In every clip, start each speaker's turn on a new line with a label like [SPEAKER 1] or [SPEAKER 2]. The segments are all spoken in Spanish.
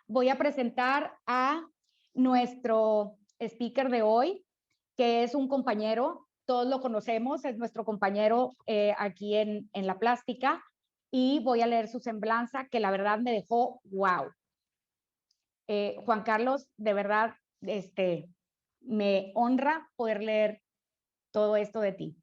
[SPEAKER 1] voy a presentar a nuestro speaker de hoy, que es un compañero, todos lo conocemos, es nuestro compañero aquí en La Plástica, y voy a leer su semblanza, que la verdad me dejó wow. Juan Carlos, de verdad, me honra poder leer todo esto de ti.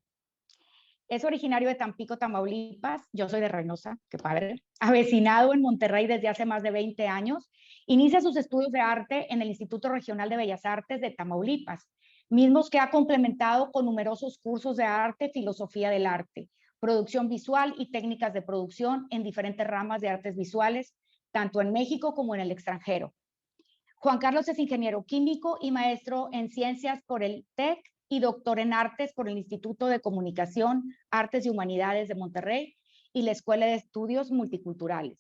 [SPEAKER 1] Es originario de Tampico, Tamaulipas. Yo soy de Reynosa, qué padre. Avecinado en Monterrey desde hace más de 20 años. Inicia sus estudios de arte en el Instituto Regional de Bellas Artes de Tamaulipas, mismos que ha complementado con numerosos cursos de arte, filosofía del arte, producción visual y técnicas de producción en diferentes ramas de artes visuales, tanto en México como en el extranjero. Juan Carlos es ingeniero químico y maestro en ciencias por el TEC y doctor en artes por el Instituto de Comunicación, Artes y Humanidades de Monterrey y la Escuela de Estudios Multiculturales.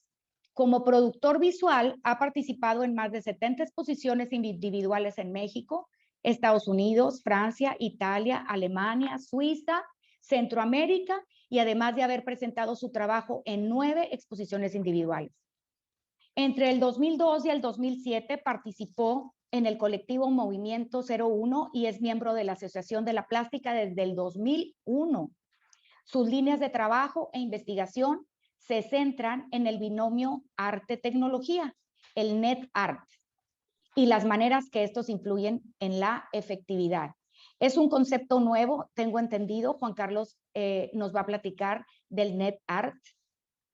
[SPEAKER 1] Como productor visual, ha participado en más de 70 exposiciones individuales en México, Estados Unidos, Francia, Italia, Alemania, Suiza, Centroamérica, y además de haber presentado su trabajo en 9 exposiciones individuales. Entre el 2002 y el 2007 participó en el colectivo Movimiento 01 y es miembro de la Asociación de la Plástica desde el 2001. Sus líneas de trabajo e investigación se centran en el binomio arte-tecnología, el net art, y las maneras que estos influyen en la efectividad. Es un concepto nuevo, tengo entendido. Juan Carlos nos va a platicar del net art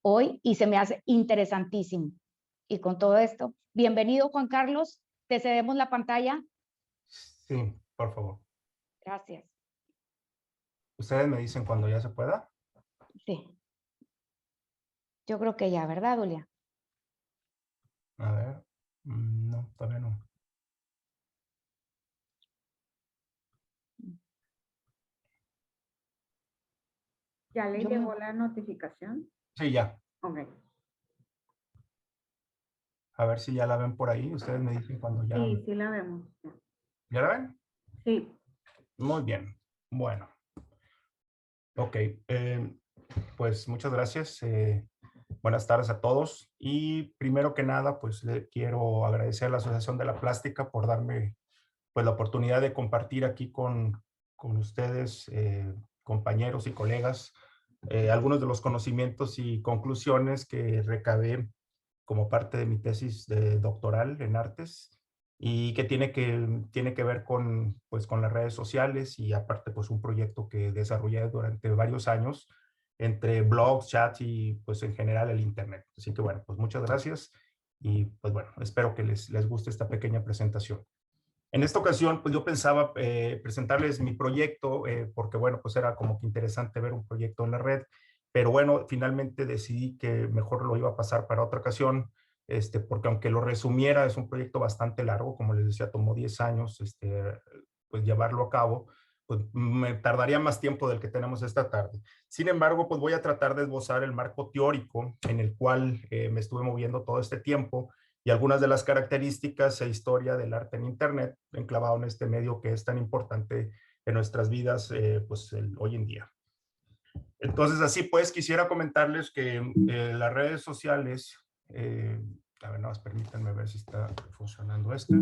[SPEAKER 1] hoy y se me hace interesantísimo. Y con todo esto, bienvenido Juan Carlos, te cedemos la pantalla.
[SPEAKER 2] Sí, por favor.
[SPEAKER 1] Gracias.
[SPEAKER 2] ¿Ustedes me dicen cuando ya se pueda?
[SPEAKER 1] Sí. Yo creo que ya, ¿verdad, Julia?
[SPEAKER 2] A ver, no, todavía no.
[SPEAKER 3] ¿Ya le llegó la notificación?
[SPEAKER 2] Sí, ya.
[SPEAKER 3] Ok.
[SPEAKER 2] A ver si ya la ven por ahí. Ustedes me dicen cuando ya.
[SPEAKER 3] Sí, sí la vemos.
[SPEAKER 2] ¿Ya la ven?
[SPEAKER 3] Sí.
[SPEAKER 2] Muy bien. Bueno. Ok. Pues muchas gracias. Buenas tardes a todos. Y primero que nada, pues le quiero agradecer a la Asociación de la Plástica por darme pues la oportunidad de compartir aquí con ustedes, compañeros y colegas, algunos de los conocimientos y conclusiones que recabé como parte de mi tesis doctoral en artes y que tiene que ver con, pues, con las redes sociales y aparte pues un proyecto que desarrollé durante varios años entre blogs, chats y pues en general el internet. Así que bueno, pues muchas gracias y pues bueno, espero que les guste esta pequeña presentación. En esta ocasión, pues yo pensaba presentarles mi proyecto, porque bueno, pues era como que interesante ver un proyecto en la red, pero bueno, finalmente decidí que mejor lo iba a pasar para otra ocasión, porque aunque lo resumiera, es un proyecto bastante largo, como les decía, tomó 10 años, pues llevarlo a cabo, pues me tardaría más tiempo del que tenemos esta tarde. Sin embargo, pues voy a tratar de esbozar el marco teórico en el cual me estuve moviendo todo este tiempo, y algunas de las características e historia del arte en Internet, enclavado en este medio que es tan importante en nuestras vidas pues hoy en día. Entonces, así pues, quisiera comentarles que las redes sociales, a ver, nada más permítanme ver si está funcionando esto.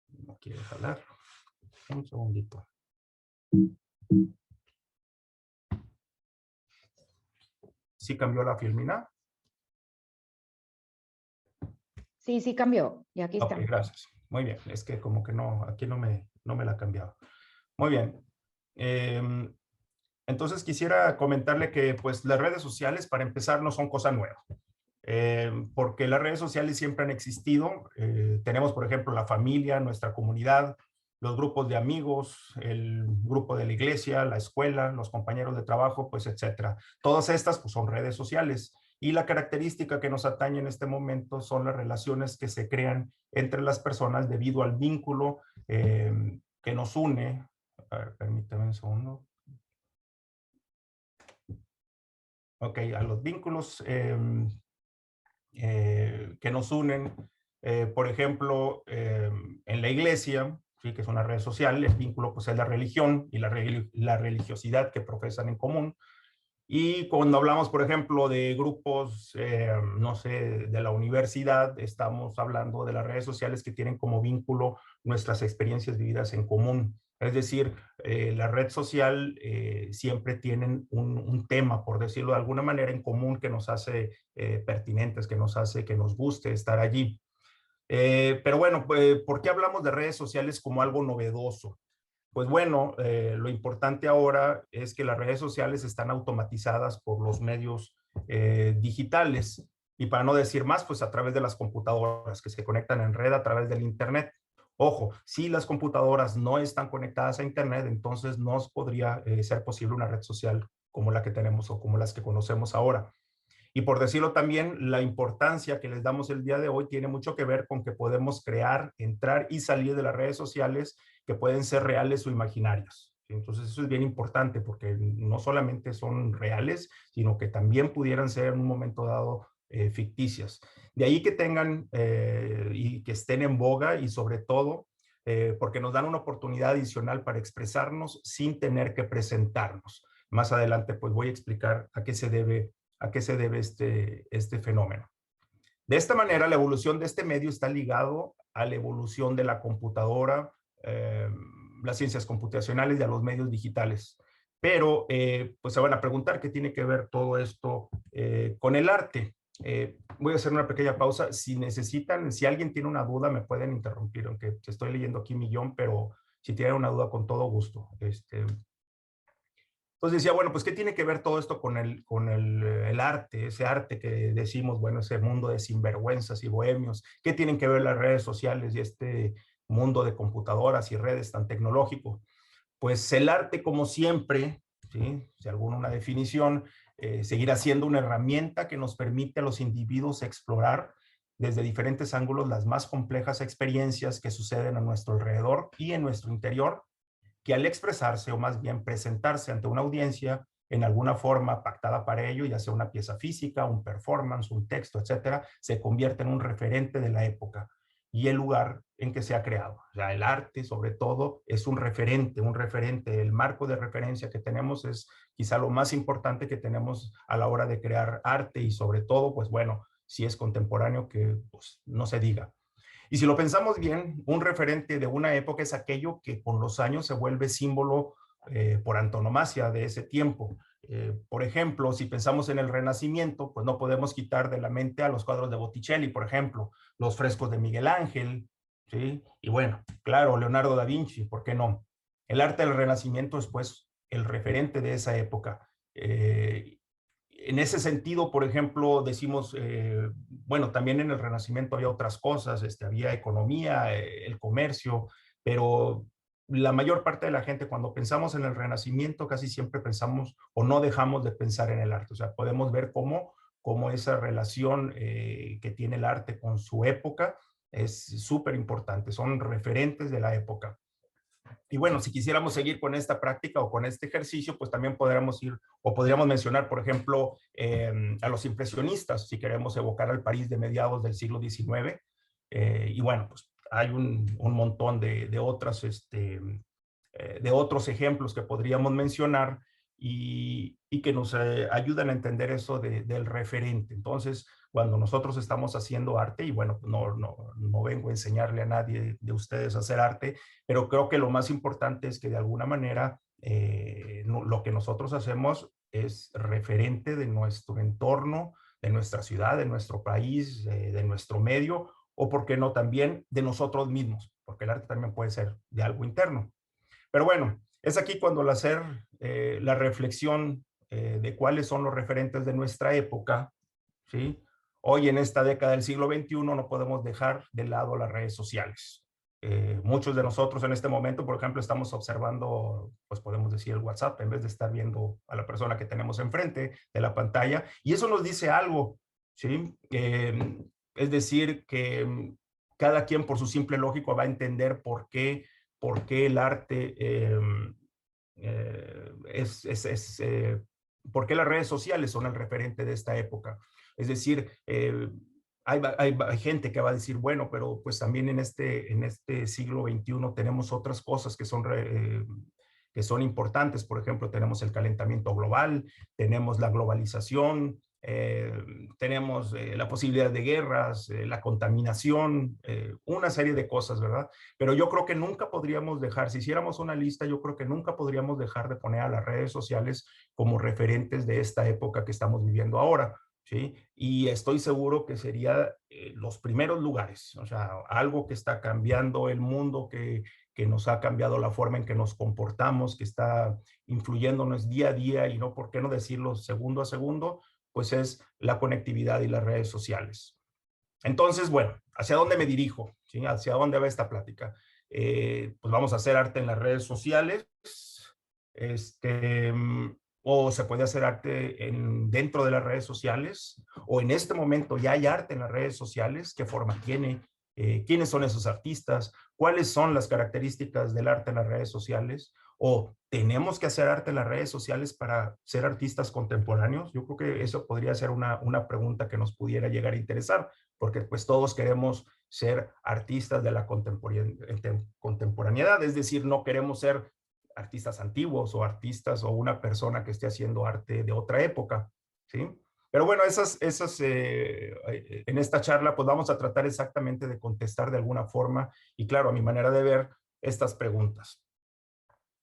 [SPEAKER 2] No quiere jalar. Un segundito. ¿Sí cambió la filmina?
[SPEAKER 1] Sí, sí cambió. Y aquí está.
[SPEAKER 2] Ok, gracias. Muy bien. Es que como que no, aquí no me la ha cambiado. Muy bien. Entonces quisiera comentarle que pues las redes sociales, para empezar, no son cosa nueva. Porque las redes sociales siempre han existido. Tenemos, por ejemplo, la familia, nuestra comunidad, los grupos de amigos, el grupo de la iglesia, la escuela, los compañeros de trabajo, pues etcétera. Todas estas pues son redes sociales. Y la característica que nos atañe en este momento son las relaciones que se crean entre las personas debido al vínculo que nos une. A ver, permítame un segundo. Ok, a los vínculos que nos unen, por ejemplo, en la iglesia, ¿sí? Que es una red social, el vínculo pues es la religión y la religiosidad que profesan en común. Y cuando hablamos, por ejemplo, de grupos, no sé, de la universidad, estamos hablando de las redes sociales que tienen como vínculo nuestras experiencias vividas en común. Es decir, la red social siempre tienen un tema, por decirlo de alguna manera, en común que nos hace pertinentes, que nos hace que nos guste estar allí. Pero bueno, pues, ¿por qué hablamos de redes sociales como algo novedoso? Pues bueno, lo importante ahora es que las redes sociales están automatizadas por los medios digitales y para no decir más, pues a través de las computadoras que se conectan en red a través del Internet. Ojo, si las computadoras no están conectadas a Internet, entonces no podría ser posible una red social como la que tenemos o como las que conocemos ahora. Y por decirlo también, la importancia que les damos el día de hoy tiene mucho que ver con que podemos crear, entrar y salir de las redes sociales que pueden ser reales o imaginarias. Entonces eso es bien importante porque no solamente son reales, sino que también pudieran ser en un momento dado ficticias. De ahí que tengan y que estén en boga y sobre todo porque nos dan una oportunidad adicional para expresarnos sin tener que presentarnos. Más adelante pues voy a explicar a qué se debe este fenómeno. De esta manera, la evolución de este medio está ligado a la evolución de la computadora, las ciencias computacionales y a los medios digitales. Pero, pues se van a preguntar qué tiene que ver todo esto con el arte. Voy a hacer una pequeña pausa. Si necesitan, si alguien tiene una duda, me pueden interrumpir, aunque estoy leyendo aquí millón, pero si tienen una duda, con todo gusto. Entonces decía, bueno, pues ¿qué tiene que ver todo esto con el arte? Ese arte que decimos, bueno, ese mundo de sinvergüenzas y bohemios. ¿Qué tienen que ver las redes sociales y este mundo de computadoras y redes tan tecnológico? Pues el arte, como siempre, ¿sí? Si alguna una definición, seguirá siendo una herramienta que nos permite a los individuos explorar desde diferentes ángulos las más complejas experiencias que suceden a nuestro alrededor y en nuestro interior, que al expresarse o más bien presentarse ante una audiencia en alguna forma pactada para ello, ya sea una pieza física, un performance, un texto, etcétera, se convierte en un referente de la época y el lugar en que se ha creado. O sea, el arte, sobre todo, es un referente. El marco de referencia que tenemos es quizá lo más importante que tenemos a la hora de crear arte y sobre todo, pues bueno, si es contemporáneo, que pues, no se diga. Y si lo pensamos bien, un referente de una época es aquello que con los años se vuelve símbolo por antonomasia de ese tiempo. Por ejemplo, si pensamos en el Renacimiento, pues no podemos quitar de la mente a los cuadros de Botticelli, por ejemplo, los frescos de Miguel Ángel, ¿sí? Y bueno, claro, Leonardo da Vinci, ¿por qué no? El arte del Renacimiento es pues el referente de esa época. En ese sentido, por ejemplo, decimos, bueno, también en el Renacimiento había otras cosas, había economía, el comercio, pero la mayor parte de la gente cuando pensamos en el Renacimiento casi siempre pensamos o no dejamos de pensar en el arte. O sea, podemos ver cómo esa relación que tiene el arte con su época es súper importante, son referentes de la época. Y bueno, si quisiéramos seguir con esta práctica o con este ejercicio, pues también podríamos ir o podríamos mencionar, por ejemplo, a los impresionistas, si queremos evocar al París de mediados del siglo XIX. Y bueno, pues hay un montón de otros ejemplos que podríamos mencionar y que nos ayudan a entender eso del referente. Entonces, cuando nosotros estamos haciendo arte, y bueno, no vengo a enseñarle a nadie de ustedes a hacer arte, pero creo que lo más importante es que de alguna manera lo que nosotros hacemos es referente de nuestro entorno, de nuestra ciudad, de nuestro país, de nuestro medio, o por qué no también de nosotros mismos, porque el arte también puede ser de algo interno. Pero bueno, es aquí cuando al hacer la reflexión de cuáles son los referentes de nuestra época, ¿sí? Hoy en esta década del siglo XXI no podemos dejar de lado las redes sociales. Muchos de nosotros en este momento, por ejemplo, estamos observando, pues podemos decir el WhatsApp, en vez de estar viendo a la persona que tenemos enfrente de la pantalla, y eso nos dice algo, ¿sí? Es decir, que cada quien por su simple lógico va a entender por qué el arte por qué las redes sociales son el referente de esta época. Es decir, hay gente que va a decir, bueno, pero pues también en este siglo XXI tenemos otras cosas que que son importantes. Por ejemplo, tenemos el calentamiento global, tenemos la globalización, tenemos la posibilidad de guerras, la contaminación, una serie de cosas, ¿verdad? Pero yo creo que nunca podríamos dejar, si hiciéramos una lista, yo creo que nunca podríamos dejar de poner a las redes sociales como referentes de esta época que estamos viviendo ahora, ¿sí? Y estoy seguro que sería los primeros lugares, o sea, algo que está cambiando el mundo, que nos ha cambiado la forma en que nos comportamos, que está influyéndonos día a día y no, ¿por qué no decirlo segundo a segundo? Pues es la conectividad y las redes sociales. Entonces, bueno, ¿hacia dónde me dirijo? ¿Sí? ¿Hacia dónde va esta plática? Pues vamos a hacer arte en las redes sociales, o se puede hacer arte dentro de las redes sociales, o en este momento ya hay arte en las redes sociales. ¿Qué forma tiene? ¿Quiénes son esos artistas? ¿Cuáles son las características del arte en las redes sociales? ¿O tenemos que hacer arte en las redes sociales para ser artistas contemporáneos? Yo creo que eso podría ser una pregunta que nos pudiera llegar a interesar, porque pues todos queremos ser artistas de la contemporaneidad, es decir, no queremos ser artistas antiguos o artistas o una persona que esté haciendo arte de otra época, ¿sí? Pero bueno, en esta charla pues vamos a tratar exactamente de contestar de alguna forma y claro, a mi manera de ver estas preguntas.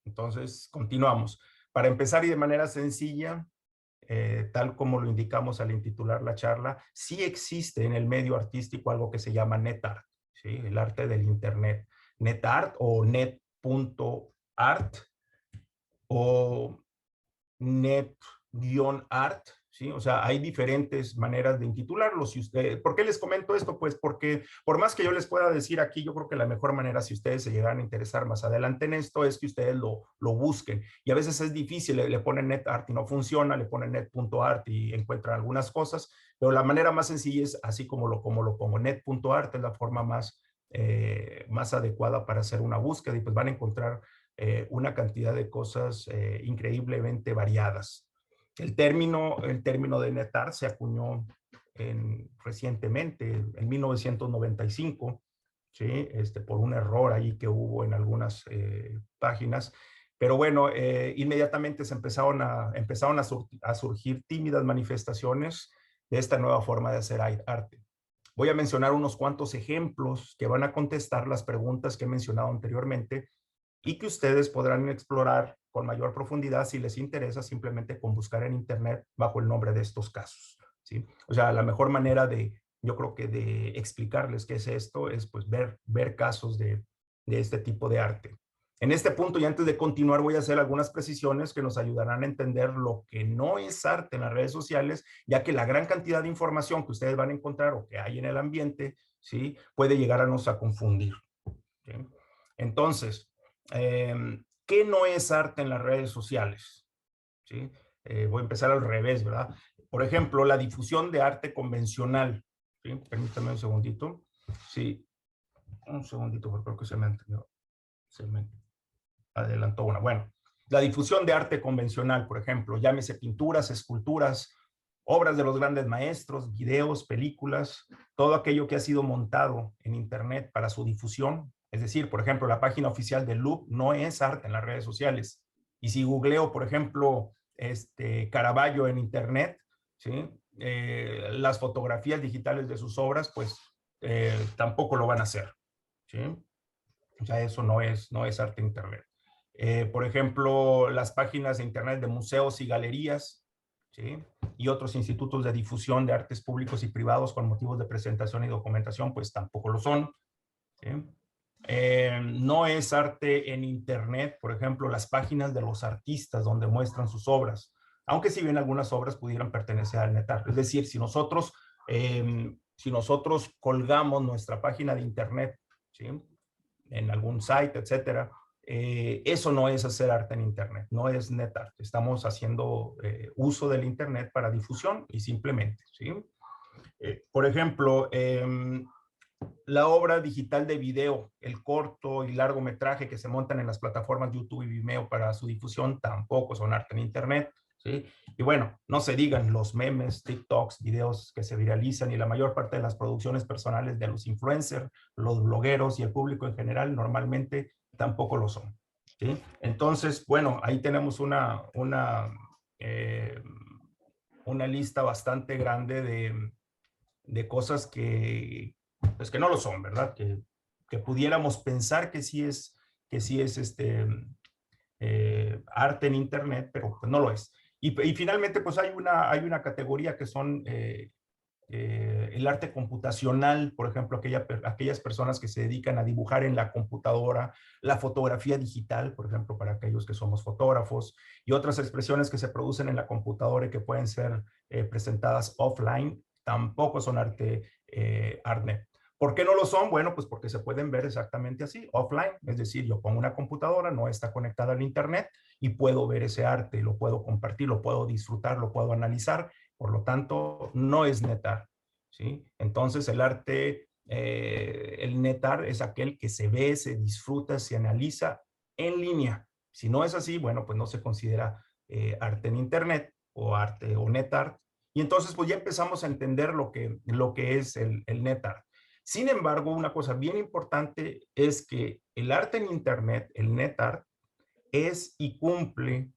[SPEAKER 2] Entonces, continuamos. Para empezar y de manera sencilla, tal como lo indicamos al intitular la charla, sí existe en el medio artístico algo que se llama NetArt, ¿sí? El arte del Internet. NetArt o net.art o net-art, ¿sí? O sea, hay diferentes maneras de intitularlo. ¿Por qué les comento esto? Pues porque por más que yo les pueda decir aquí, yo creo que la mejor manera, si ustedes se llegan a interesar más adelante en esto, es que ustedes lo busquen. Y a veces es difícil, le ponen NetArt y no funciona, le ponen net.art y encuentran algunas cosas, pero la manera más sencilla es así como lo pongo. Net.art es la forma más adecuada para hacer una búsqueda y pues van a encontrar una cantidad de cosas increíblemente variadas. El término de NetArt se acuñó recientemente, en 1995, ¿sí? Por un error ahí que hubo en algunas páginas. Pero bueno, inmediatamente se empezaron a surgir tímidas manifestaciones de esta nueva forma de hacer arte. Voy a mencionar unos cuantos ejemplos que van a contestar las preguntas que he mencionado anteriormente y que ustedes podrán explorar con mayor profundidad si les interesa, simplemente con buscar en internet bajo el nombre de estos casos, ¿sí? O sea, la mejor manera yo creo que de explicarles qué es esto es pues ver casos de este tipo de arte. En este punto y antes de continuar voy a hacer algunas precisiones que nos ayudarán a entender lo que no es arte en las redes sociales, ya que la gran cantidad de información que ustedes van a encontrar o que hay en el ambiente, ¿sí? Puede llegarnos a confundir, ¿sí? Entonces, ¿qué no es arte en las redes sociales? ¿Sí? Voy a empezar al revés, ¿verdad? Por ejemplo, la difusión de arte convencional. ¿Sí? Permítame un segundito. Sí, un segundito, porque creo que se me adelantó una. Bueno, la difusión de arte convencional, por ejemplo, llámese pinturas, esculturas, obras de los grandes maestros, videos, películas, todo aquello que ha sido montado en internet para su difusión. Es decir, por ejemplo, la página oficial de Louvre no es arte en las redes sociales. Y si googleo, por ejemplo, Caravaggio en internet, ¿sí? Las fotografías digitales de sus obras, pues tampoco lo van a hacer, ¿sí? O sea, eso no es arte en internet. Por ejemplo, las páginas de internet de museos y galerías, ¿sí? Y otros institutos de difusión de artes públicos y privados con motivos de presentación y documentación, pues tampoco lo son, ¿sí? No es arte en internet, por ejemplo, las páginas de los artistas donde muestran sus obras, aunque si bien algunas obras pudieran pertenecer al NetArt. Es decir, si nosotros colgamos nuestra página de internet, ¿sí? En algún site, etcétera, eso no es hacer arte en internet, no es NetArt. Estamos haciendo uso del internet para difusión y simplemente, ¿sí? Por ejemplo, la obra digital de video, el corto y largometraje que se montan en las plataformas YouTube y Vimeo para su difusión tampoco son arte en internet, ¿sí? Y bueno, no se digan los memes, TikToks, videos que se viralizan y la mayor parte de las producciones personales de los influencers, los blogueros y el público en general normalmente tampoco lo son, ¿sí? Entonces, bueno, ahí tenemos una lista bastante grande de cosas pues que no lo son, ¿verdad? Que pudiéramos pensar que sí es arte en Internet, pero pues no lo es. Y finalmente, pues hay una categoría que son el arte computacional, por ejemplo, aquellas personas que se dedican a dibujar en la computadora, la fotografía digital, por ejemplo, para aquellos que somos fotógrafos, y otras expresiones que se producen en la computadora y que pueden ser presentadas offline, tampoco son ArtNet. ¿Por qué no lo son? Bueno, pues porque se pueden ver exactamente así, offline, es decir, yo pongo una computadora, no está conectada al Internet y puedo ver ese arte, lo puedo compartir, lo puedo disfrutar, lo puedo analizar, por lo tanto, no es NetArt, ¿sí? Entonces, el NetArt es aquel que se ve, se disfruta, se analiza en línea. Si no es así, bueno, pues no se considera arte en Internet o arte o NetArt. Y entonces, pues ya empezamos a entender lo que es el NetArt. Sin embargo, una cosa bien importante es que el arte en Internet, el NetArt, es y cumple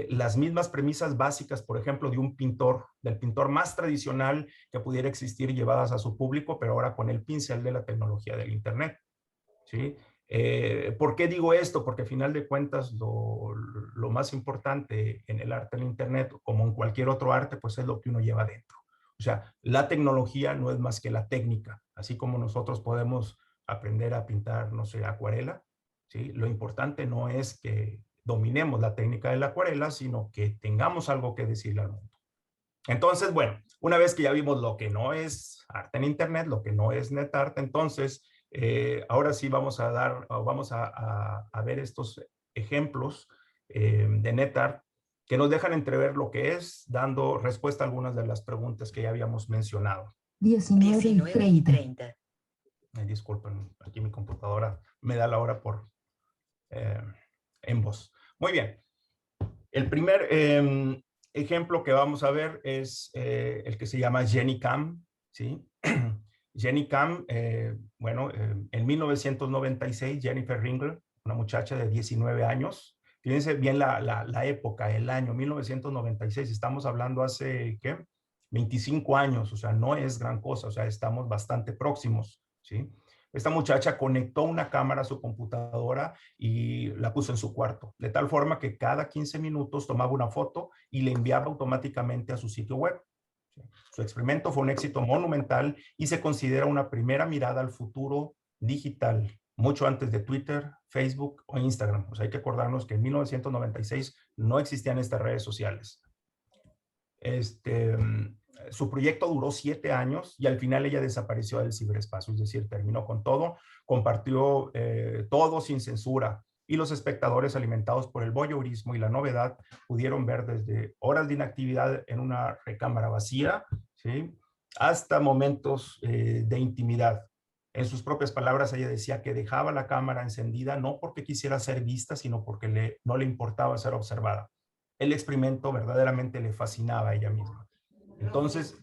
[SPEAKER 2] las mismas premisas básicas, por ejemplo, de un pintor, del pintor más tradicional que pudiera existir llevadas a su público, pero ahora con el pincel de la tecnología del Internet, ¿sí? ¿Por qué digo esto? Porque a final de cuentas lo más importante en el arte en Internet, como en cualquier otro arte, pues es lo que uno lleva dentro. O sea, la tecnología no es más que la técnica, así como nosotros podemos aprender a pintar, no sé, acuarela, ¿sí? Lo importante no es que dominemos la técnica de la acuarela, sino que tengamos algo que decirle al mundo. Entonces, bueno, una vez que ya vimos lo que no es arte en Internet, lo que no es NetArt, entonces, ahora sí vamos a ver estos ejemplos de NetArt que nos dejan entrever lo que es, dando respuesta a algunas de las preguntas que ya habíamos mencionado.
[SPEAKER 4] 19:30.
[SPEAKER 2] Disculpen, aquí mi computadora me da la hora en voz. Muy bien. El primer ejemplo que vamos a ver es el que se llama GennyCam, ¿sí? GennyCam, en 1996, Jennifer Ringler, una muchacha de 19 años, fíjense bien la época, el año 1996, estamos hablando hace, ¿qué? 25 años, o sea, no es gran cosa, o sea, estamos bastante próximos, ¿sí? Esta muchacha conectó una cámara a su computadora y la puso en su cuarto, de tal forma que cada 15 minutos tomaba una foto y le enviaba automáticamente a su sitio web. Su experimento fue un éxito monumental y se considera una primera mirada al futuro digital, mucho antes de Twitter, Facebook o Instagram. O sea, hay que acordarnos que en 1996 no existían estas redes sociales. Su proyecto duró 7 años y al final ella desapareció del ciberespacio, es decir, terminó con todo, compartió todo sin censura y los espectadores, alimentados por el voyeurismo y la novedad, pudieron ver desde horas de inactividad en una recámara vacía, ¿sí?, hasta momentos de intimidad. En sus propias palabras, ella decía que dejaba la cámara encendida no porque quisiera ser vista, sino porque no le importaba ser observada. El experimento verdaderamente le fascinaba a ella misma. Entonces,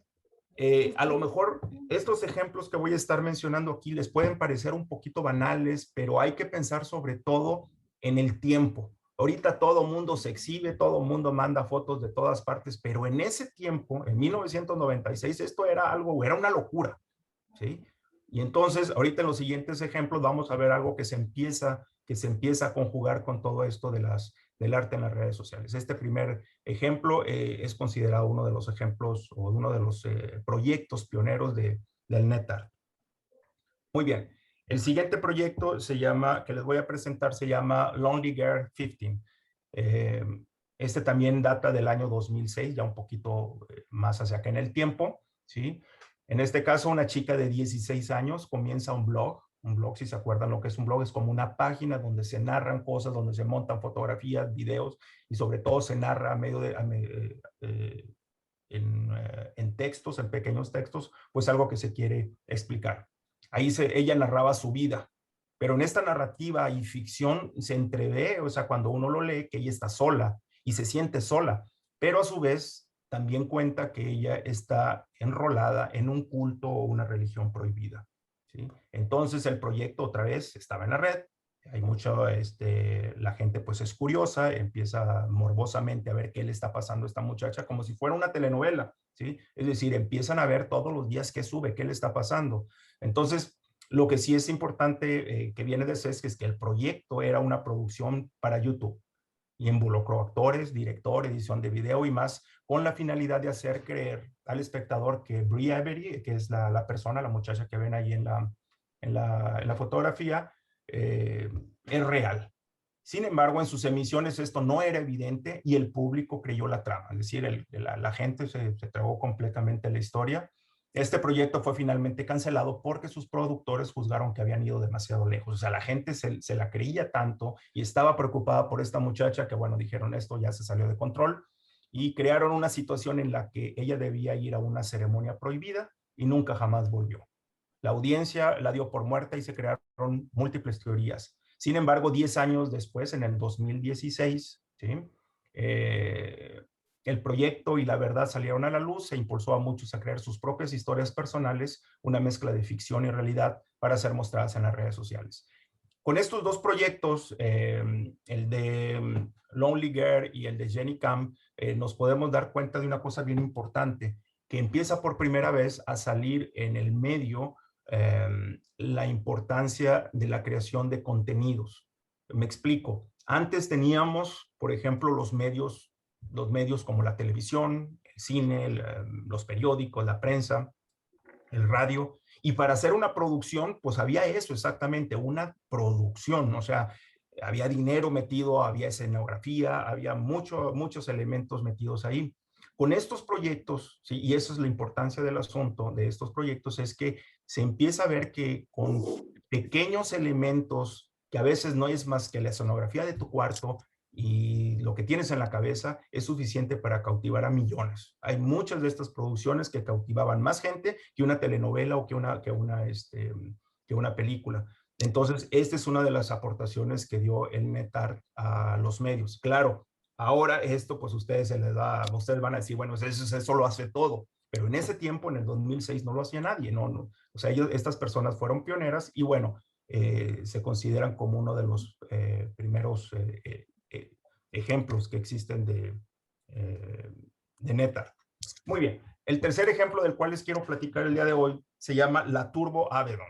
[SPEAKER 2] a lo mejor estos ejemplos que voy a estar mencionando aquí les pueden parecer un poquito banales, pero hay que pensar sobre todo en el tiempo. Ahorita todo mundo se exhibe, todo mundo manda fotos de todas partes, pero en ese tiempo, en 1996, esto era una locura, ¿sí? Y entonces, ahorita en los siguientes ejemplos vamos a ver algo que se empieza a conjugar con todo esto del arte en las redes sociales. Este primer ejemplo es considerado uno de los ejemplos o uno de los proyectos pioneros del NetArt. Muy bien. El siguiente proyecto que les voy a presentar se llama Lonely Girl 15. Este también data del año 2006, ya un poquito más hacia acá en el tiempo, ¿sí? En este caso, una chica de 16 años comienza un blog. Un blog, si se acuerdan lo que es un blog, es como una página donde se narran cosas, donde se montan fotografías, videos y sobre todo se narra en textos, en pequeños textos, pues algo que se quiere explicar. Ahí ella narraba su vida, pero en esta narrativa y ficción se entrevé, o sea, cuando uno lo lee, que ella está sola y se siente sola, pero a su vez también cuenta que ella está enrolada en un culto o una religión prohibida, ¿sí? Entonces el proyecto otra vez estaba en la red, Hay mucho, la gente pues es curiosa, empieza morbosamente a ver qué le está pasando a esta muchacha, como si fuera una telenovela, ¿sí? Es decir, empiezan a ver todos los días qué sube, qué le está pasando. Entonces, lo que sí es importante que viene de CESC es que el proyecto era una producción para YouTube y involucró actores, director, edición de video y más, con la finalidad de hacer creer al espectador que Brie Avery, que es la persona, la muchacha que ven ahí en la fotografía, es real. Sin embargo, en sus emisiones esto no era evidente y el público creyó la trama, es decir, la gente se tragó completamente la historia. Este proyecto fue finalmente cancelado porque sus productores juzgaron que habían ido demasiado lejos. O sea, la gente se la creía tanto y estaba preocupada por esta muchacha que, bueno, dijeron esto ya se salió de control y crearon una situación en la que ella debía ir a una ceremonia prohibida y nunca jamás volvió. La audiencia la dio por muerta y se crearon múltiples teorías. Sin embargo, 10 años después, en el 2016, ¿sí? El proyecto y la verdad salieron a la luz, se impulsó a muchos a crear sus propias historias personales, una mezcla de ficción y realidad para ser mostradas en las redes sociales. Con estos dos proyectos, el de Lonely Girl y el de Jenny Camp, nos podemos dar cuenta de una cosa bien importante, que empieza por primera vez a salir en el medio la importancia de la creación de contenidos. Me explico. Antes teníamos, por ejemplo, los medios como la televisión, el cine, los periódicos, la prensa, el radio, y para hacer una producción, pues había eso exactamente, una producción, o sea, había dinero metido, había escenografía, había muchos elementos metidos ahí. Con estos proyectos, ¿sí? Y eso es la importancia del asunto de estos proyectos, es que se empieza a ver que con pequeños elementos, que a veces no es más que la escenografía de tu cuarto, y lo que tienes en la cabeza es suficiente para cautivar a millones. Hay muchas de estas producciones que cautivaban más gente que una telenovela o que una película. Entonces, esta es una de las aportaciones que dio el NetArt a los medios. Claro, ahora esto, pues ustedes van a decir, bueno, eso lo hace todo. Pero en ese tiempo, en el 2006, no lo hacía nadie. No. O sea, estas personas fueron pioneras y bueno, se consideran como uno de los primeros ejemplos que existen de NetArt. Muy bien. El tercer ejemplo del cual les quiero platicar el día de hoy se llama la Turbo Avedon.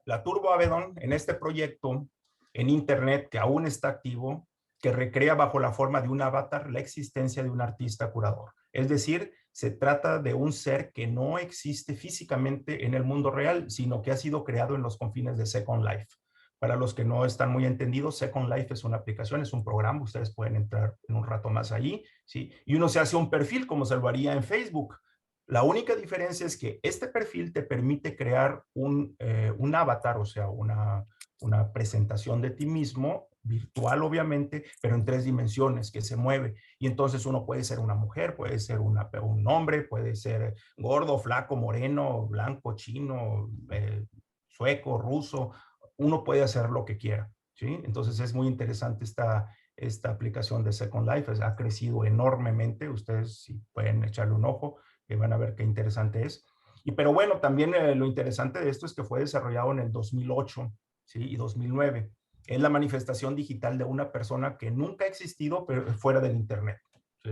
[SPEAKER 2] La Turbo Avedon, en este proyecto en Internet que aún está activo, que recrea bajo la forma de un avatar la existencia de un artista curador. Es decir, se trata de un ser que no existe físicamente en el mundo real, sino que ha sido creado en los confines de Second Life. Para los que no están muy entendidos, Second Life es una aplicación, es un programa, ustedes pueden entrar en un rato más allí, ¿sí? Y uno se hace un perfil como se lo haría en Facebook. La única diferencia es que este perfil te permite crear un avatar, o sea, una presentación de ti mismo, virtual obviamente, pero en 3 dimensiones, que se mueve. Y entonces uno puede ser una mujer, puede ser un hombre, puede ser gordo, flaco, moreno, blanco, chino, sueco, ruso. Uno puede hacer lo que quiera, ¿sí? Entonces es muy interesante esta aplicación de Second Life. Ha crecido enormemente. Ustedes si pueden echarle un ojo, van a ver qué interesante es. Pero bueno, también lo interesante de esto es que fue desarrollado en el 2008, ¿sí? Y 2009. Es la manifestación digital de una persona que nunca ha existido, pero fuera del Internet, ¿sí?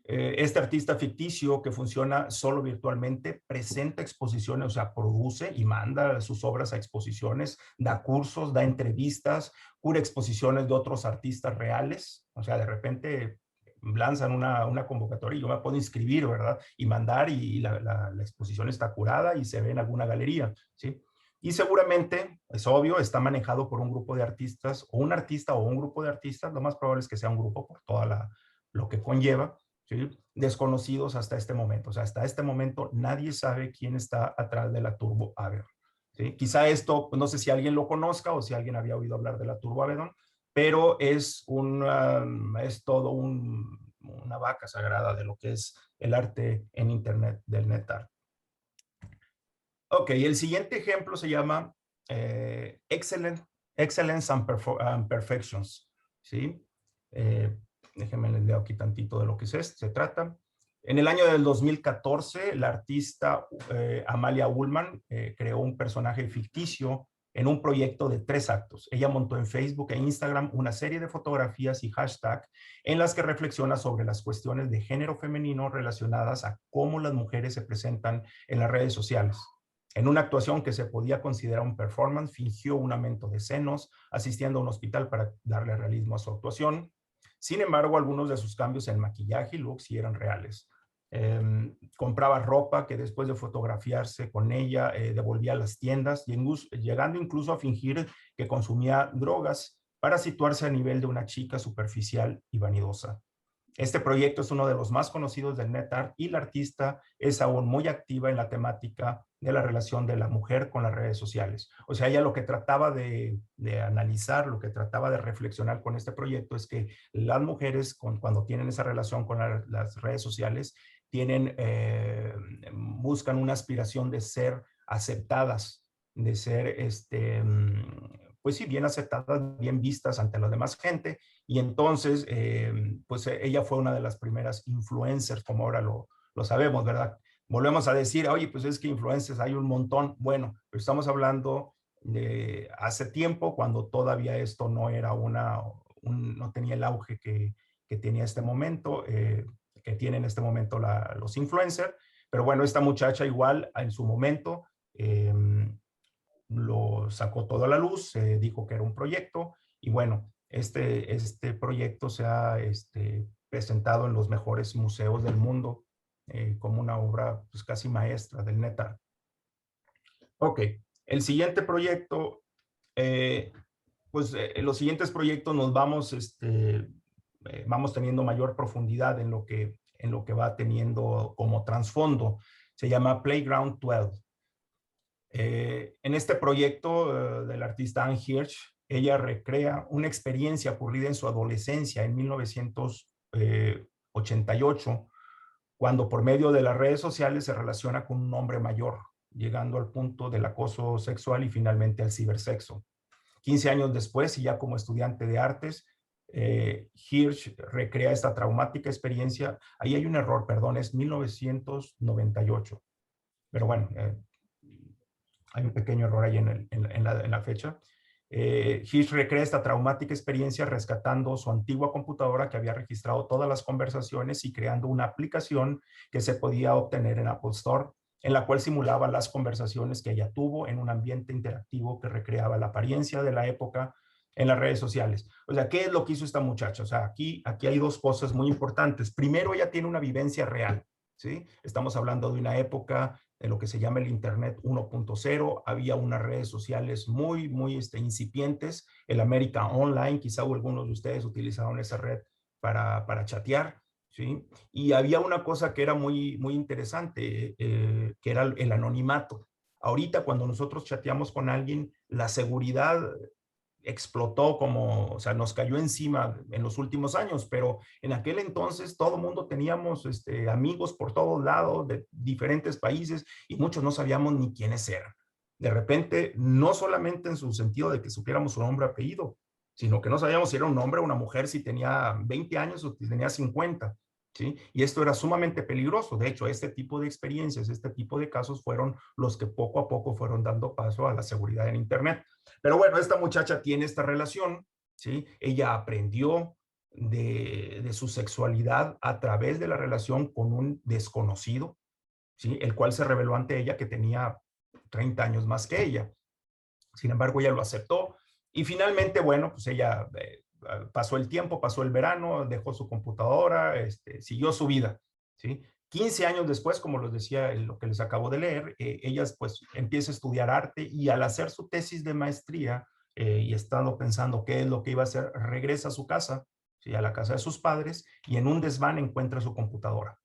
[SPEAKER 2] Este artista ficticio que funciona solo virtualmente presenta exposiciones, o sea, produce y manda sus obras a exposiciones, da cursos, da entrevistas, cura exposiciones de otros artistas reales. O sea, de repente lanzan una convocatoria y yo me puedo inscribir, ¿verdad? Y mandar y la exposición está curada y se ve en alguna galería, ¿sí? Y seguramente, es obvio, está manejado por un grupo de artistas o un artista o un grupo de artistas. Lo más probable es que sea un grupo por toda lo que conlleva, ¿sí? Desconocidos hasta este momento. O sea, hasta este momento nadie sabe quién está atrás de la Turbo Avedon, ¿sí? Quizá esto, no sé si alguien lo conozca o si alguien había oído hablar de la Turbo Avedon, pero es todo una vaca sagrada de lo que es el arte en Internet, del NetArt. Ok, el siguiente ejemplo se llama Excellence and Perfections, ¿sí? Déjenme les leo aquí tantito de lo que se trata. En el año del 2014, la artista Amalia Ullman creó un personaje ficticio en un proyecto de 3 actos. Ella montó en Facebook e Instagram una serie de fotografías y hashtag en las que reflexiona sobre las cuestiones de género femenino relacionadas a cómo las mujeres se presentan en las redes sociales. En una actuación que se podía considerar un performance, fingió un aumento de senos, asistiendo a un hospital para darle realismo a su actuación. Sin embargo, algunos de sus cambios en maquillaje y look sí eran reales. Compraba ropa que después de fotografiarse con ella devolvía a las tiendas, llegando incluso a fingir que consumía drogas para situarse a nivel de una chica superficial y vanidosa. Este proyecto es uno de los más conocidos del NetArt y la artista es aún muy activa en la temática de la relación de la mujer con las redes sociales. O sea, ella lo que trataba de analizar, lo que trataba de reflexionar con este proyecto es que las mujeres cuando tienen esa relación con las redes sociales buscan una aspiración de ser aceptadas, de ser, pues sí, bien aceptadas, bien vistas ante la demás gente. Y entonces, pues ella fue una de las primeras influencers, como ahora lo sabemos, ¿verdad? Volvemos a decir, oye, pues es que influencers hay un montón. Bueno, pero estamos hablando de hace tiempo, cuando todavía esto no era no tenía el auge que tenía este momento, que tienen en este momento los influencers. Pero bueno, esta muchacha igual en su momento lo sacó todo a la luz, dijo que era un proyecto y bueno, este proyecto se ha presentado en los mejores museos del mundo como una obra pues, casi maestra del NetArt. Ok, el siguiente proyecto, los siguientes proyectos nos vamos teniendo mayor profundidad en lo que va teniendo como trasfondo. Se llama Playground 12. En este proyecto del artista Anne Hirsch, ella recrea una experiencia ocurrida en su adolescencia en 1988, cuando por medio de las redes sociales se relaciona con un hombre mayor, llegando al punto del acoso sexual y finalmente al cibersexo. 15 años después, y ya como estudiante de artes, Hirsch recrea esta traumática experiencia. Ahí hay un error, perdón, es 1998. Pero bueno, hay un pequeño error ahí en la fecha. Hirsch recrea esta traumática experiencia rescatando su antigua computadora que había registrado todas las conversaciones y creando una aplicación que se podía obtener en Apple Store, en la cual simulaba las conversaciones que ella tuvo en un ambiente interactivo que recreaba la apariencia de la época en las redes sociales. O sea, ¿qué es lo que hizo esta muchacha? O sea, aquí hay dos cosas muy importantes. Primero, ella tiene una vivencia real, ¿sí? Estamos hablando de una época de lo que se llama el Internet 1.0, había unas redes sociales muy incipientes, el América Online, quizá algunos de ustedes utilizaron esa red para chatear, ¿sí? Y había una cosa que era muy interesante, que era el anonimato. Ahorita cuando nosotros chateamos con alguien, la seguridad explotó o sea, nos cayó encima en los últimos años, pero en aquel entonces todo el mundo teníamos amigos por todos lados de diferentes países y muchos no sabíamos ni quiénes eran. De repente, no solamente en su sentido de que supiéramos su nombre, apellido, sino que no sabíamos si era un hombre o una mujer, si tenía 20 años o si tenía 50. ¿Sí? Y esto era sumamente peligroso. De hecho, este tipo de experiencias, este tipo de casos fueron los que poco a poco fueron dando paso a la seguridad en Internet. Pero bueno, esta muchacha tiene esta relación, ¿sí? Ella aprendió de su sexualidad a través de la relación con un desconocido, ¿sí? El cual se reveló ante ella que tenía 30 años más que ella. Sin embargo, ella lo aceptó y finalmente, bueno, pues ella pasó el tiempo, pasó el verano, dejó su computadora, siguió su vida, ¿sí? 15 años después, como les decía, lo que les acabo de leer, ella pues empieza a estudiar arte y al hacer su tesis de maestría y estando pensando qué es lo que iba a hacer, regresa a su casa, ¿sí? A la casa de sus padres y en un desván encuentra su computadora,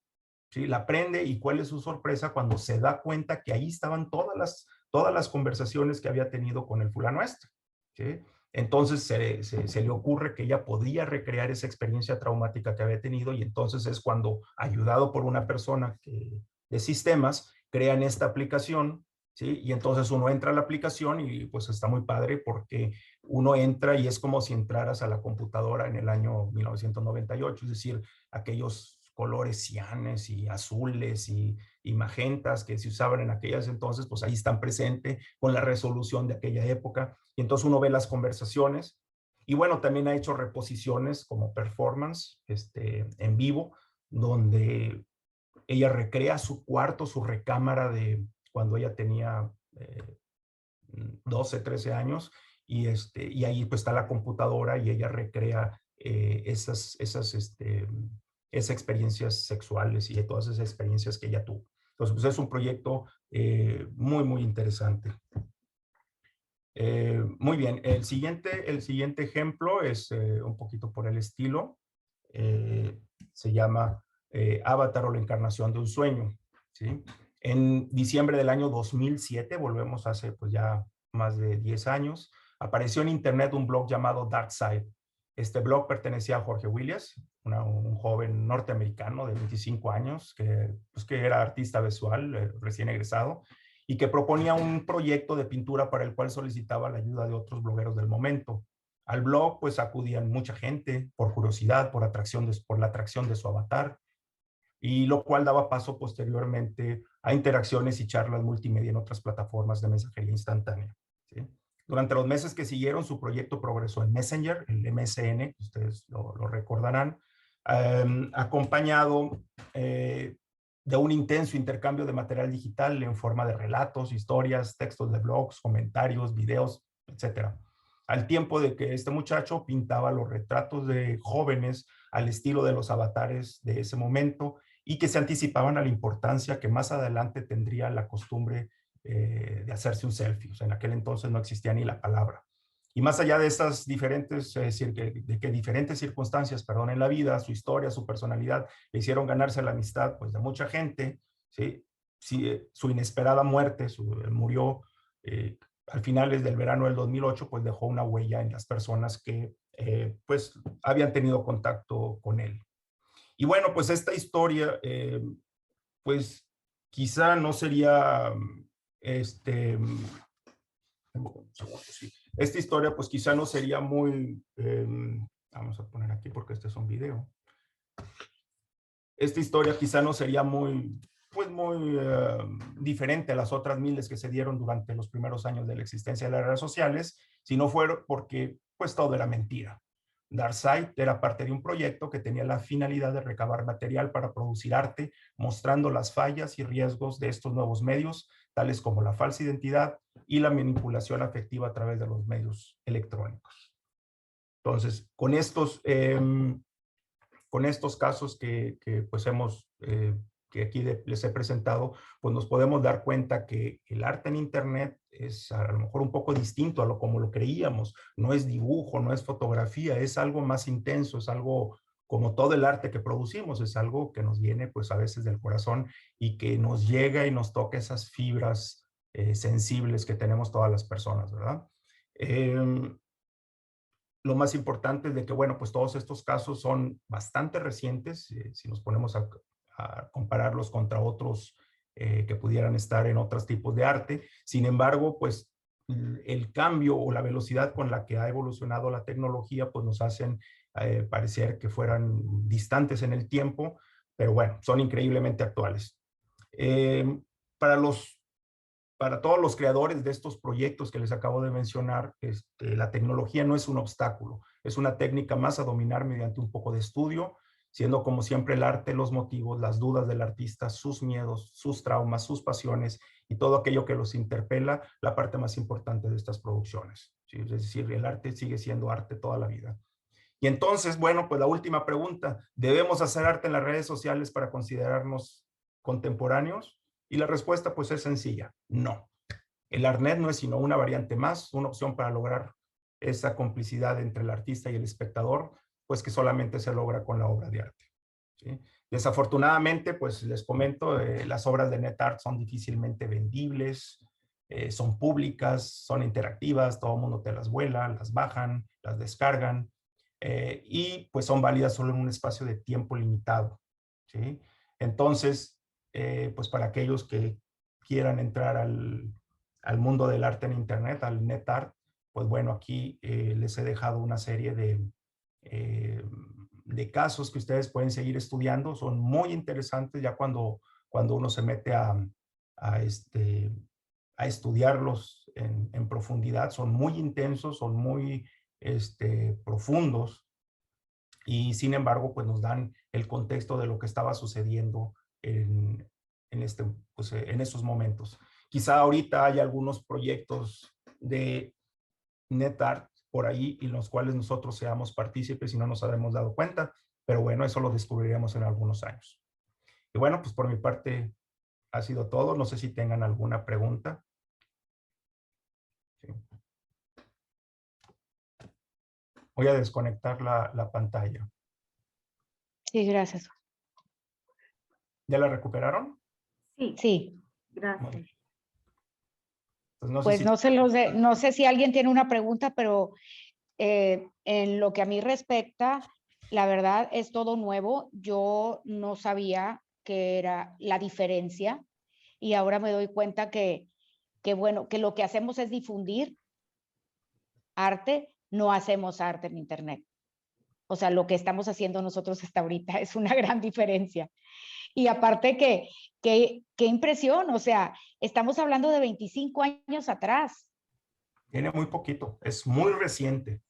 [SPEAKER 2] ¿sí? La prende y cuál es su sorpresa cuando se da cuenta que ahí estaban todas las conversaciones que había tenido con el fulano este, ¿sí? Entonces se le ocurre que ella podía recrear esa experiencia traumática que había tenido y entonces es cuando, ayudado por una persona de sistemas, crean esta aplicación, ¿sí? Y entonces uno entra a la aplicación y pues está muy padre porque uno entra y es como si entraras a la computadora en el año 1998, es decir, aquellos colores cianes y azules y magentas que se usaban en aquellas entonces, pues ahí están presentes con la resolución de aquella época. Y entonces uno ve las conversaciones. Y bueno, también ha hecho reposiciones como performance en vivo, donde ella recrea su cuarto, su recámara de cuando ella tenía 12, 13 años, y ahí pues está la computadora y ella recrea esas experiencias sexuales y todas esas experiencias que ella tuvo. Entonces, pues es un proyecto muy, muy interesante. Muy bien, el siguiente ejemplo es un poquito por el estilo. Se llama Avatar o la encarnación de un sueño. ¿Sí? En diciembre del año 2007, volvemos hace pues ya más de 10 años, apareció en internet un blog llamado Darkside. Este blog pertenecía a Jorge Williams, un joven norteamericano de 25 años que era artista visual, recién egresado, y que proponía un proyecto de pintura para el cual solicitaba la ayuda de otros blogueros del momento. Al blog pues acudían mucha gente por curiosidad, por la atracción de su avatar, y lo cual daba paso posteriormente a interacciones y charlas multimedia en otras plataformas de mensajería instantánea. ¿Sí? Durante los meses que siguieron, su proyecto progresó en Messenger, el MSN, ustedes lo recordarán, acompañado de un intenso intercambio de material digital en forma de relatos, historias, textos de blogs, comentarios, videos, etc. Al tiempo de que este muchacho pintaba los retratos de jóvenes al estilo de los avatares de ese momento y que se anticipaban a la importancia que más adelante tendría la costumbre de hacerse un selfie. O sea, en aquel entonces no existía ni la palabra. Y más allá de estas diferentes, diferentes circunstancias, en la vida, su historia, su personalidad, le hicieron ganarse la amistad pues, de mucha gente, ¿sí? Su inesperada muerte, murió al finales del verano del 2008, pues dejó una huella en las personas que pues habían tenido contacto con él. Y bueno, pues esta historia, pues quizá no sería, esta historia pues quizá no sería muy, vamos a poner aquí porque este es un video. Esta historia quizá no sería muy, pues muy diferente a las otras miles que se dieron durante los primeros años de la existencia de las redes sociales, si no fuera porque pues todo era mentira. Darkside era parte de un proyecto que tenía la finalidad de recabar material para producir arte, mostrando las fallas y riesgos de estos nuevos medios, tales como la falsa identidad y la manipulación afectiva a través de los medios electrónicos. Entonces, con estos casos que pues que aquí les he presentado, pues nos podemos dar cuenta que el arte en Internet es a lo mejor un poco distinto a como lo creíamos. No es dibujo, no es fotografía, es algo más intenso, es algo como todo el arte que producimos, es algo que nos viene pues a veces del corazón y que nos llega y nos toca esas fibras sensibles que tenemos todas las personas, ¿verdad? Lo más importante es de que, bueno, pues todos estos casos son bastante recientes, si nos ponemos a compararlos contra otros que pudieran estar en otros tipos de arte. Sin embargo, pues el cambio o la velocidad con la que ha evolucionado la tecnología, pues nos hacen parecer que fueran distantes en el tiempo, pero bueno, son increíblemente actuales. Para todos los creadores de estos proyectos que les acabo de mencionar, la tecnología no es un obstáculo, es una técnica más a dominar mediante un poco de estudio, siendo como siempre el arte, los motivos, las dudas del artista, sus miedos, sus traumas, sus pasiones y todo aquello que los interpela, la parte más importante de estas producciones. ¿Sí? Es decir, el arte sigue siendo arte toda la vida. Y entonces, bueno, pues la última pregunta, ¿debemos hacer arte en las redes sociales para considerarnos contemporáneos? Y la respuesta pues es sencilla, no. El Artnet no es sino una variante más, una opción para lograr esa complicidad entre el artista y el espectador, pues que solamente se logra con la obra de arte. ¿Sí? Desafortunadamente, pues les comento, las obras de NetArt son difícilmente vendibles, son públicas, son interactivas, todo el mundo te las vuela, las bajan, las descargan, y pues son válidas solo en un espacio de tiempo limitado. ¿Sí? Entonces, pues para aquellos que quieran entrar al mundo del arte en Internet, al NetArt, pues bueno, aquí les he dejado una serie de casos que ustedes pueden seguir estudiando. Son muy interesantes ya cuando uno se mete a estudiarlos en profundidad. Son muy intensos, son muy profundos y sin embargo pues nos dan el contexto de lo que estaba sucediendo en estos momentos. Quizá ahorita hay algunos proyectos de NetArt por ahí en los cuales nosotros seamos partícipes y no nos habremos dado cuenta, pero bueno, eso lo descubriremos en algunos años. Y bueno, pues por mi parte ha sido todo. No sé si tengan alguna pregunta. Sí. Voy a desconectar la pantalla.
[SPEAKER 1] Sí, gracias.
[SPEAKER 2] ¿Ya la recuperaron?
[SPEAKER 3] Sí,
[SPEAKER 1] Sí,
[SPEAKER 3] gracias.
[SPEAKER 2] Pues no sé
[SPEAKER 1] pues
[SPEAKER 2] si...
[SPEAKER 1] no sé si alguien tiene una pregunta, pero en lo que a mí respecta, la verdad es todo nuevo. Yo no sabía qué era la diferencia y ahora me doy cuenta bueno, que lo que hacemos es difundir arte, no hacemos arte en Internet. O sea, lo que estamos haciendo nosotros hasta ahorita es una gran diferencia. Y aparte qué impresión, o sea, estamos hablando de 25 años atrás.
[SPEAKER 2] Tiene muy poquito, es muy reciente,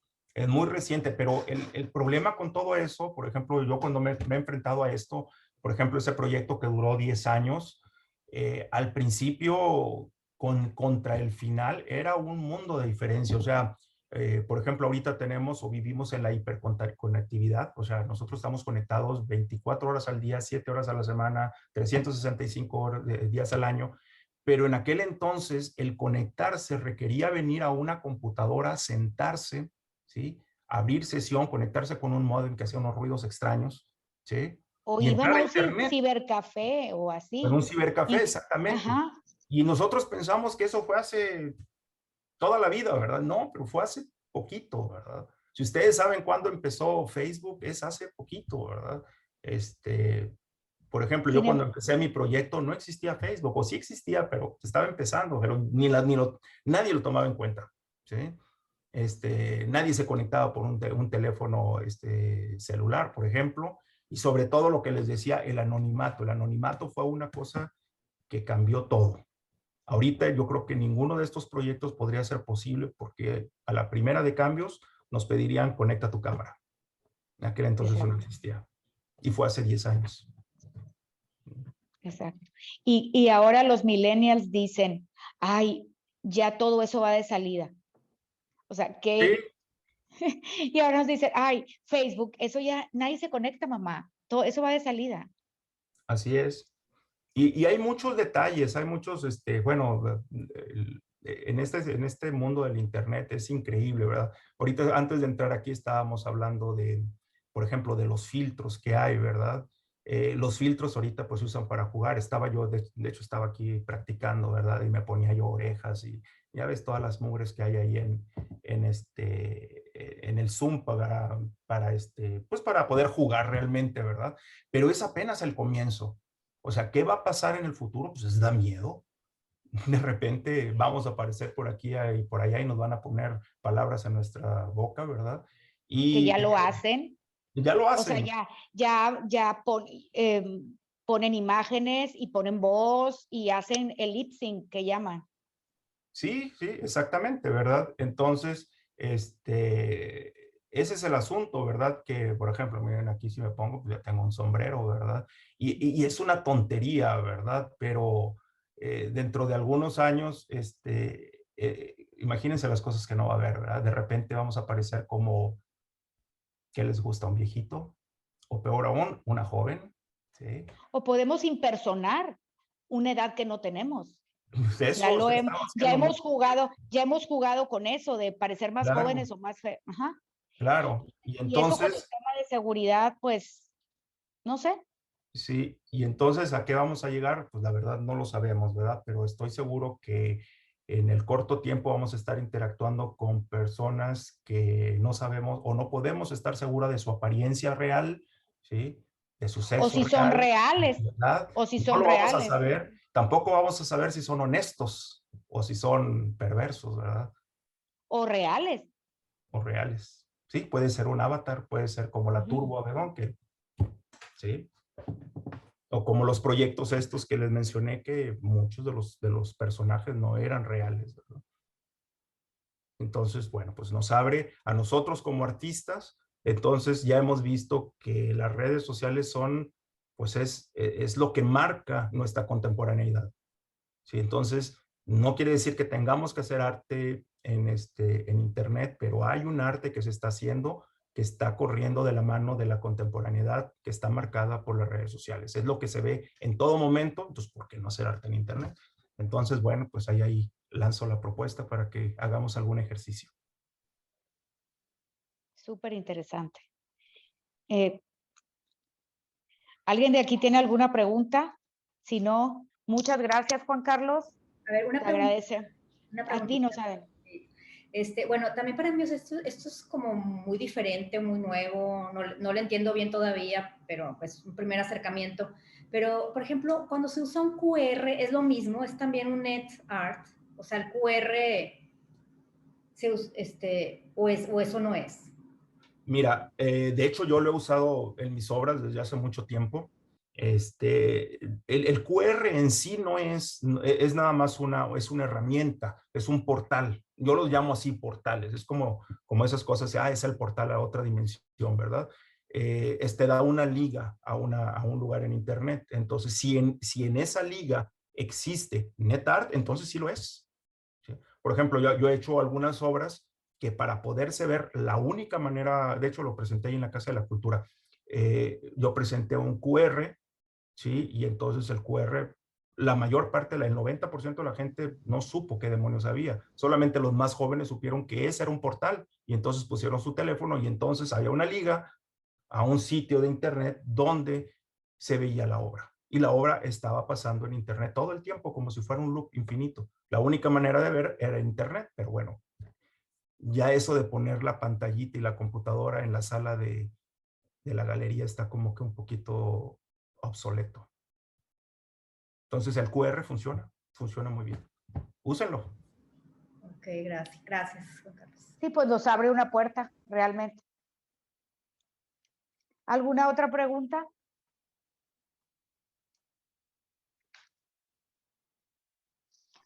[SPEAKER 2] pero el problema con todo eso, por ejemplo, yo cuando me he enfrentado a esto, por ejemplo, ese proyecto que duró 10 años, al principio contra el final era un mundo de diferencia, o sea, por ejemplo, ahorita tenemos o vivimos en la hiperconectividad, o sea, nosotros estamos conectados 24 horas al día, 7 horas a la semana, 365 días al año, pero en aquel entonces el conectarse requería venir a una computadora, sentarse, ¿sí? Abrir sesión, conectarse con un módem que hacía unos ruidos extraños, ¿sí?
[SPEAKER 1] O
[SPEAKER 2] Y
[SPEAKER 1] iban
[SPEAKER 2] entrar
[SPEAKER 1] a
[SPEAKER 2] a
[SPEAKER 1] un
[SPEAKER 2] internet,
[SPEAKER 1] cibercafé o
[SPEAKER 2] en
[SPEAKER 1] así.
[SPEAKER 2] un cibercafé,
[SPEAKER 1] Y,
[SPEAKER 2] exactamente.
[SPEAKER 1] ajá,
[SPEAKER 2] Y nosotros pensamos que eso fue hace toda la vida, ¿verdad? No, pero fue hace poquito, ¿verdad? Si ustedes saben cuándo empezó Facebook, es hace poquito, ¿verdad? Por ejemplo, yo
[SPEAKER 1] sin
[SPEAKER 2] cuando
[SPEAKER 1] em-
[SPEAKER 2] empecé mi proyecto no existía Facebook, o sí existía, pero estaba empezando, pero nadie lo tomaba en cuenta, ¿sí? Nadie se conectaba por un teléfono celular, por ejemplo, y sobre todo lo que les decía, el anonimato. El anonimato fue una cosa que cambió todo. Ahorita yo creo que ninguno de estos proyectos podría ser posible porque a la primera de cambios nos pedirían conecta tu cámara. En aquel entonces eso no
[SPEAKER 1] exacto,
[SPEAKER 2] existía. Y fue hace 10 años.
[SPEAKER 1] exacto. Y ahora los millennials dicen, ay, ya todo eso va de salida. O sea,
[SPEAKER 2] Sí,
[SPEAKER 1] que, y ahora nos dicen, ay, Facebook, eso ya, nadie se conecta, mamá. Todo eso va de salida.
[SPEAKER 2] así es. Y hay muchos detalles, hay muchos, bueno, en este mundo del Internet es increíble, ¿verdad? Ahorita, antes de entrar aquí, estábamos hablando de, por ejemplo, de los filtros que hay, ¿verdad? Los filtros ahorita pues se usan para jugar. Estaba yo, de hecho, estaba aquí practicando, ¿verdad? Y me ponía yo orejas y ya ves todas las mugres que hay ahí en el Zoom pues para poder jugar realmente, ¿verdad? Pero es apenas el comienzo. O sea, ¿qué va a pasar en el futuro? Pues da miedo. De repente vamos a aparecer por aquí y por allá y nos van a poner palabras en nuestra boca, ¿verdad?
[SPEAKER 1] Que
[SPEAKER 2] Y
[SPEAKER 1] ya lo hacen.
[SPEAKER 2] ya lo
[SPEAKER 1] O sea,
[SPEAKER 2] hacen.
[SPEAKER 1] ponen imágenes y ponen voz y hacen el lip sync que llaman.
[SPEAKER 2] Sí, sí, exactamente, ¿verdad? Entonces, ese es el asunto, ¿verdad? Que, por ejemplo, miren, aquí si me pongo, pues ya tengo un sombrero, ¿verdad? Y es una tontería, ¿verdad? Pero dentro de algunos años, imagínense las cosas que no va a haber, ¿verdad? De repente vamos a aparecer como, ¿qué les gusta? ¿Un viejito? O peor aún, una joven, ¿sí?
[SPEAKER 1] O podemos impersonar una edad que no tenemos.
[SPEAKER 2] Pues eso se está haciendo mucho.
[SPEAKER 1] Ya hemos jugado con eso de parecer más
[SPEAKER 2] Claro,
[SPEAKER 1] jóvenes o más ajá.
[SPEAKER 2] claro. Y
[SPEAKER 1] Y eso con el
[SPEAKER 2] entonces...
[SPEAKER 1] tema de seguridad, pues, no sé.
[SPEAKER 2] Sí, y entonces, ¿a qué vamos a llegar? Pues la verdad no lo sabemos, ¿verdad? Pero estoy seguro que en el corto tiempo vamos a estar interactuando con personas que no sabemos o no podemos estar segura de su apariencia real, ¿sí? De su
[SPEAKER 1] O
[SPEAKER 2] sexo
[SPEAKER 1] si son
[SPEAKER 2] real, de
[SPEAKER 1] reales,
[SPEAKER 2] su edad.
[SPEAKER 1] o si
[SPEAKER 2] No
[SPEAKER 1] son
[SPEAKER 2] lo vamos a
[SPEAKER 1] reales.
[SPEAKER 2] saber. Tampoco vamos a saber si son honestos o si son perversos, ¿verdad?
[SPEAKER 1] O reales.
[SPEAKER 2] O reales. ¿sí? Puede ser un avatar, puede ser como la
[SPEAKER 1] Ujú.
[SPEAKER 2] Turbo Abegón, que, ¿sí? O como los proyectos estos que les mencioné, que muchos de los personajes no eran reales, ¿verdad? Entonces, bueno, pues nos abre a nosotros como artistas. Entonces ya hemos visto que las redes sociales son, pues es lo que marca nuestra contemporaneidad. ¿Sí? Entonces, no quiere decir que tengamos que hacer arte en Internet, pero hay un arte que se está haciendo, que está corriendo de la mano de la contemporaneidad, que está marcada por las redes sociales. Es lo que se ve en todo momento, entonces, ¿por qué no hacer arte en Internet? Entonces, bueno, pues ahí lanzo la propuesta para que hagamos algún ejercicio.
[SPEAKER 1] Súper interesante. ¿Alguien de aquí tiene alguna pregunta? Si no, muchas gracias, Juan Carlos.
[SPEAKER 3] A ver, una
[SPEAKER 1] Te
[SPEAKER 3] pregunta.
[SPEAKER 1] agradece.
[SPEAKER 3] Una
[SPEAKER 1] A ti
[SPEAKER 3] preguntita.
[SPEAKER 1] no saben.
[SPEAKER 3] Bueno, también para mí esto es como muy diferente, muy nuevo, no lo entiendo bien todavía, pero pues un primer acercamiento. Pero, por ejemplo, cuando se usa un QR, ¿es lo mismo? ¿Es también un net art? O sea, el QR, o eso no es.
[SPEAKER 2] Mira, de hecho yo lo he usado en mis obras desde hace mucho tiempo. El QR en sí no es nada más es una herramienta, es un portal. Yo los llamo así portales. Es como esas cosas, es el portal a otra dimensión, ¿verdad? Da una liga a un lugar en Internet. Entonces, si en esa liga existe NetArt, entonces sí lo es. ¿Sí? Por ejemplo, yo he hecho algunas obras que para poderse ver, la única manera, de hecho lo presenté ahí en la Casa de la Cultura, yo presenté un QR, ¿sí? Y entonces el QR, la mayor parte, el 90% de la gente no supo qué demonios había. Solamente los más jóvenes supieron que ese era un portal y entonces pusieron su teléfono y entonces había una liga a un sitio de internet donde se veía la obra. Y la obra estaba pasando en internet todo el tiempo como si fuera un loop infinito. La única manera de ver era internet, pero bueno, ya eso de poner la pantallita y la computadora en la sala de la galería está como que un poquito obsoleto. Entonces el QR funciona muy bien. Úsenlo.
[SPEAKER 3] Ok, gracias, Juan Carlos.
[SPEAKER 1] Sí, pues nos abre una puerta, realmente. ¿Alguna otra pregunta?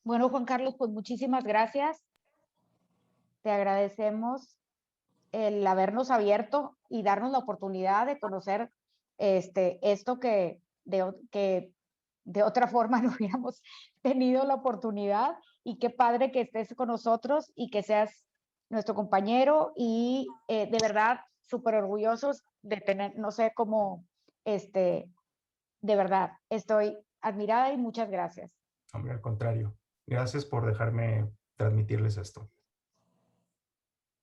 [SPEAKER 1] Bueno, Juan Carlos, pues muchísimas gracias. Te agradecemos el habernos abierto y darnos la oportunidad de conocer esto que de otra forma no hubiéramos tenido la oportunidad, y qué padre que estés con nosotros y que seas nuestro compañero, y de verdad súper orgullosos de tener, no sé cómo, de verdad, estoy admirada y muchas gracias.
[SPEAKER 2] Hombre, al contrario. Gracias por dejarme transmitirles esto.